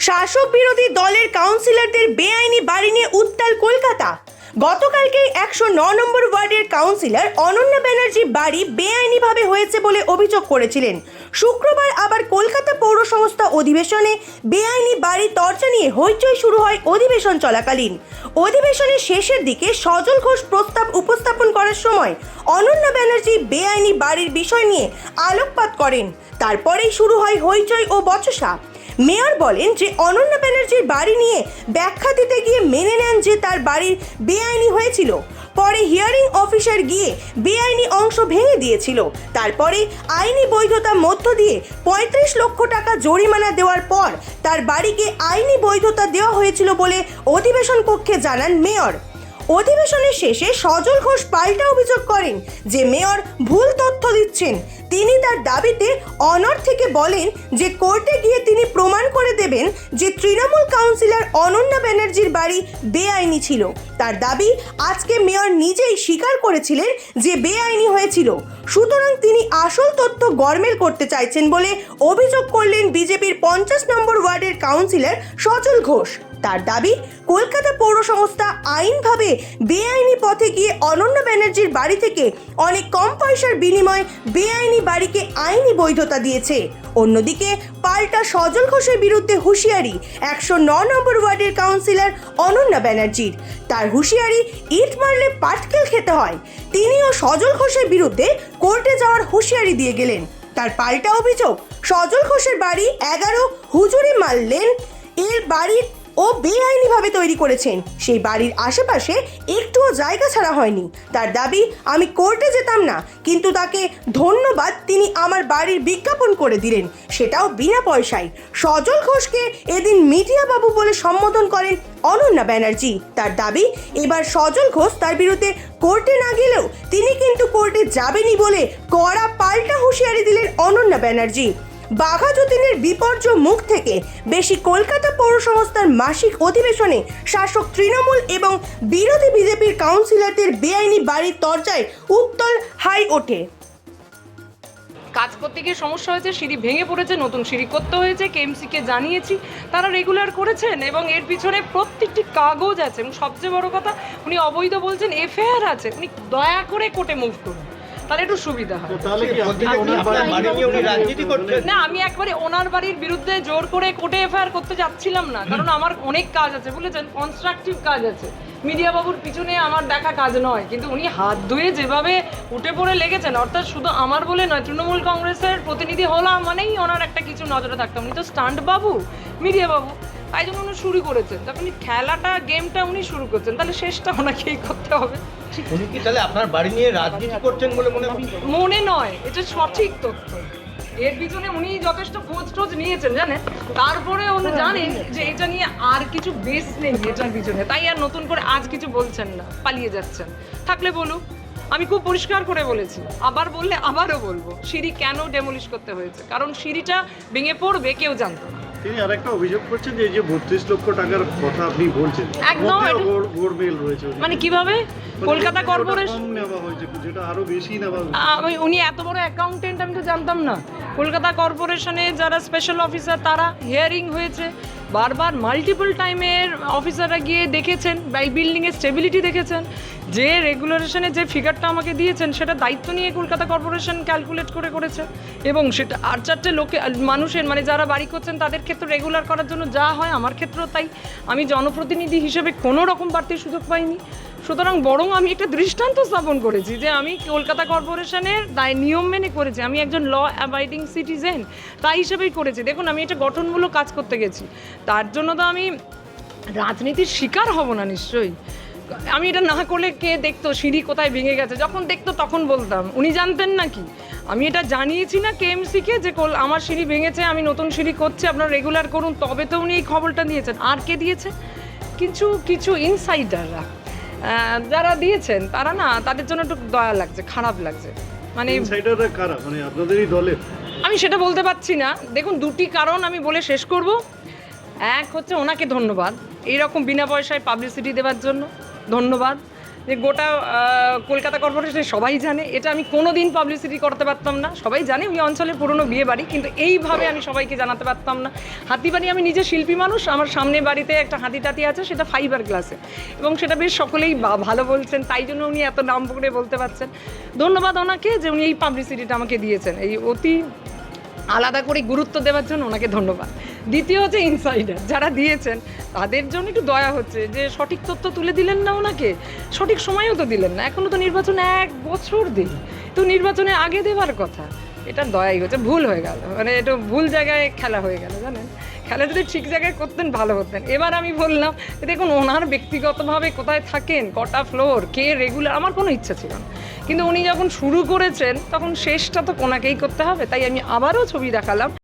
শাসক বিরোধী দলের কাউন্সিলরদের বেআইনি বাড়ি নিয়ে উত্তাল কলকাতা। গতকালকে 109 নম্বর ওয়ার্ডের কাউন্সিলর অনন্যা ব্যানার্জি বাড়ি বেআইনিভাবে হয়েছে বলে অভিযোগ করেছিলেন। শুক্রবার আবার কলকাতা পৌর সংস্থা অধিবেশনে বেআইনি বাড়ি তর্জা নিয়ে হইচই শুরু হয় অধিবেশন চলাকালীন। অধিবেশনের শেষের দিকে সজল ঘোষ প্রস্তাব উপস্থাপন করার সময় অনন্যা ব্যানার্জি বেআইনি বাড়ির বিষয় নিয়ে আলোকপাত করেন। তারপরেই শুরু হয় হইচই ও বচসা। মেয়র বলেন যে অনন্যা ব্যানার্জির বাড়ি নিয়ে ব্যাখ্যা দিতে গিয়ে মেনে নেন যে তার বাড়ির বেআইনি হয়েছিল। পরে হিয়ারিং অফিসার গিয়ে বেআইনি অংশ ভেঙে দিয়েছিল। তারপরে আইনি বৈধতা মধ্য দিয়ে 35 লক্ষ টাকা জরিমানা দেওয়ার পর তার বাড়িকে আইনি বৈধতা দেওয়া হয়েছিল বলে অধিবেশন কক্ষে জানান মেয়র। অধিবেশনের শেষে সজল ঘোষ পাল্টা অভিযোগ করেন যে মেয়র ভুল তথ্য দিচ্ছেন। তিনি তার দাবিতে অনর থেকে বলেন যে কোর্টে গিয়ে তিনি প্রমাণ করে দেবেন যে তৃণমূল কাউন্সিলর অনন্যা ব্যানার্জির বাড়ি বেআইনি ছিল। তার দাবি আজকে মেয়র নিজেই স্বীকার করেছিলেন যে বেআইনি হয়েছিল, সুতরাং তিনি আসল তথ্য গরমেল করতে চাইছেন বলে অভিযোগ করলেন বিজেপির 50 নম্বর ওয়ার্ডের কাউন্সিলর সজল ঘোষ। তার দাবি কলকাতা পৌর সংস্থা আইনভাবে বেআইনি পথে গিয়ে অনন্যা ব্যানার্জির বাড়ি থেকে অনেক কম পয়সার বিনিময়ে বেআইনি বাড়িকে আইনি বৈধতা দিয়েছে। অন্যদিকে পাল্টা সজল ঘোষের বিরুদ্ধে হুঁশিয়ারি 109 নম্বর ওয়ার্ডের কাউন্সিলর অনন্যা ব্যানার্জির। তার হুঁশিয়ারি ইট মারলে পাটকেল খেতে হয়। তিনিও সজল ঘোষের বিরুদ্ধে কোর্টে যাওয়ার হুঁশিয়ারি দিয়ে গেলেন। তার পাল্টা অভিযোগ সজল ঘোষের বাড়ি 11 হুজুরি মারলেন এর বাড়ির ও বেআইনিভাবে তৈরি করেছেন। সেই বাড়ির আশেপাশে একটুও জায়গা ছাড়া হয়নি। তার দাবি আমি কোর্টে যেতাম না, কিন্তু তাকে ধন্যবাদ তিনি আমার বাড়ির বিজ্ঞাপন করে দিলেন, সেটাও বিনা পয়সায়। সজল ঘোষকে এদিন মিডিয়া বাবু বলে সম্বোধন করেন অনন্যা ব্যানার্জি। তার দাবি এবার সজল ঘোষ তার বিরুদ্ধে কোর্টে না গেলেও তিনি কিন্তু কোর্টে যাবেনই বলে কড়া পাল্টা হুঁশিয়ারি দিলেন অনন্যা ব্যানার্জি। বাঘা যতীনের বিপর্যয় মুখ থেকে বেশি কলকাতা পৌর সংস্থার মাসিক অধিবেশনে শাসক তৃণমূল এবং বিরোধী বিজেপির কাউন্সিলরদের বেআইনি বাড়ির তর্জায় উত্তল হাই ওঠে। কাজ করতে গিয়ে সমস্যা হয়েছে, সিঁড়ি ভেঙে পড়েছে, নতুন সিঁড়ি করতে হয়েছে, কেএমসিকে জানিয়েছি, তারা রেগুলার করেছেন এবং এর পিছনে প্রত্যেকটি কাগজ আছে। এবং সবচেয়ে বড় কথা, উনি অবৈধ বলছেন, এফআইআর আছে। উনি দয়া করে কোর্টে মুভ করুন, তাহলে একটু সুবিধা হয়। না, আমি একবারে ওনার বাড়ির বিরুদ্ধে জোর করে কোর্টে এফআইআর করতে যাচ্ছিলাম না, কারণ আমার অনেক কাজ আছে, বুঝেছেন, কনস্ট্রাকটিভ কাজ আছে। মিডিয়া বাবুর পিছনে আমার দেখা কাজ নয়, কিন্তু উনি হাত ধুয়ে যেভাবে উঠে পড়ে লেগেছেন, অর্থাৎ শুধু আমার বলে নয়, তৃণমূল কংগ্রেসের প্রতিনিধি হলাম মানেই ওনার একটা কিছু নজরে থাকতাম। উনি তো স্টান্ট বাবু, মিডিয়া বাবু, তাই জন্য উনি শুরু করেছেন। তখন খেলাটা, গেমটা উনি শুরু করছেন, তাহলে শেষটা ওনাকেই করতে হবে। উনি কি তাহলে আপনার বাড়ি নিয়ে রাজনীতি করছেন বলে মনে নয়, এটা সঠিক তথ্য। এর পিছনে উনি যথেষ্ট খোঁজ টোজ নিয়েছেন, জানেন, তারপরে উনি জানেন যে এটা নিয়ে আর কিছু বেস নেই এটার পিছনে, তাই আর নতুন করে আজ কিছু বলছেন না, পালিয়ে যাচ্ছেন। থাকলে বলুক, আমি খুব পরিষ্কার করে বলেছি, আবার বললে আবারও বলবো, সিঁড়ি কেন ডেমোলিশ করতে হয়েছে, কারণ সিঁড়িটা ভেঙে পড়বে কেউ জানতো না। তিনি আরেকটা অভিযোগ করছেন যে এই যে 32 লক্ষ টাকার কথা আপনি বলছেন, একদম গোরমেল রয়েছে, মানে কিভাবে কলকাতা কর্পোরেশন নেওয়া হয়েছে, যেটা আরো বেশি নেওয়া। উনি এত বড় অ্যাকাউন্টেন্ট, আমি তো জানতাম না। কলকাতা কর্পোরেশনে যারা স্পেশাল অফিসার, তারা হিয়ারিং হয়েছে, বারবার মাল্টিপল টাইমের অফিসাররা গিয়ে দেখেছেন, বিল্ডিংয়ের স্টেবিলিটি দেখেছেন। যে রেগুলেশনে যে ফিগারটা আমাকে দিয়েছেন, সেটা দায়িত্ব নিয়ে কলকাতা কর্পোরেশন ক্যালকুলেট করে করেছে, এবং সেটা আর চারটে লোকে মানুষের, মানে যারা বাড়ি করছেন তাদের ক্ষেত্রে রেগুলার করার জন্য যা হয়, আমার ক্ষেত্রেও তাই। আমি জনপ্রতিনিধি হিসেবে কোনো রকম বাড়তির সুযোগ পাইনি। সুতরাং বরং আমি একটা দৃষ্টান্ত স্থাপন করেছি যে আমি কলকাতা কর্পোরেশনের নিয়ম মেনে করেছি, আমি একজন ল অ্যাবাইডিং সিটিজেন, তাই হিসেবেই করেছি। দেখুন, আমি এটা গঠনমূলক কাজ করতে গেছি, তার জন্য তো আমি রাজনীতির শিকার হব না নিশ্চয়ই। আমি এটা না করলে কে দেখতো সিঁড়ি কোথায় ভেঙে গেছে? যখন দেখতো তখন বলতাম। উনি জানতেন নাকি? আমি এটা জানিয়েছি না কেএমসিকে যে আমার সিঁড়ি ভেঙেছে, আমি নতুন সিঁড়ি করছি, আপনারা রেগুলার করুন, তবে তো উনি এই খবরটা দিয়েছেন। আর কে দিয়েছে? কিছু ইনসাইডাররা যারা দিয়েছেন, তারা না, তাদের জন্য একটু দয়া লাগছে, খারাপ লাগছে। মানে ইনসাইডাররা কারা? মানে আপনাদেরই দলের? আমি সেটা বলতে পারছি না। দেখুন, দুটি কারণ আমি বলে শেষ করব। এক হচ্ছে ওনাকে ধন্যবাদ, এইরকম বিনা পয়সায় পাবলিসিটি দেওয়ার জন্য ধন্যবাদ। যে গোটা কলকাতা কর্পোরেশনে সবাই জানে। এটা আমি কোনো দিন পাবলিসিটি করতে পারতাম না, সবাই জানে ওই অঞ্চলে পুরনো বিয়ে বাড়ি, কিন্তু এইভাবে আমি সবাইকে জানাতে পারতাম না। হাতিবাড়ি, আমি নিজে শিল্পী মানুষ, আমার সামনে বাড়িতে একটা হাতি টাতি আছে, সেটা ফাইবার গ্লাসে, এবং সেটা বেশ সকলেই ভালো বলছেন, তাই জন্য উনি এত নাম করে বলতে পারছেন। ধন্যবাদ ওনাকে যে উনি এই পাবলিসিটিটা আমাকে দিয়েছেন, এই অতি আলাদা করে গুরুত্ব দেওয়ার জন্য ওনাকে ধন্যবাদ। দ্বিতীয় হচ্ছে ইনসাইডার যারা দিয়েছেন তাদের জন্য একটু দয়া হচ্ছে যে সঠিক তথ্য তুলে দিলেন না ওনাকে, সঠিক সময়ও তো দিলেন না, এখনও তো নির্বাচনে 1 বছর দেরি, তো নির্বাচনে আগে দেওয়ার কথা, এটা দয়াই হচ্ছে, ভুল হয়ে গেল, মানে এটা ভুল জায়গায় খেলা হয়ে গেল, জানেন। খেলা যদি ঠিক জায়গায় করতেন ভালো হতেন। এবার আমি বললাম দেখুন ওনার ব্যক্তিগতভাবে কোথায় থাকেন, কটা ফ্লোর, কে রেগুলার, আমার কোনো ইচ্ছা ছিল না, কিন্তু উনি যখন শুরু করেছেন তখন শেষটা তো ওনাকেই করতে হবে, তাই আমি আবারও ছবি দেখালাম।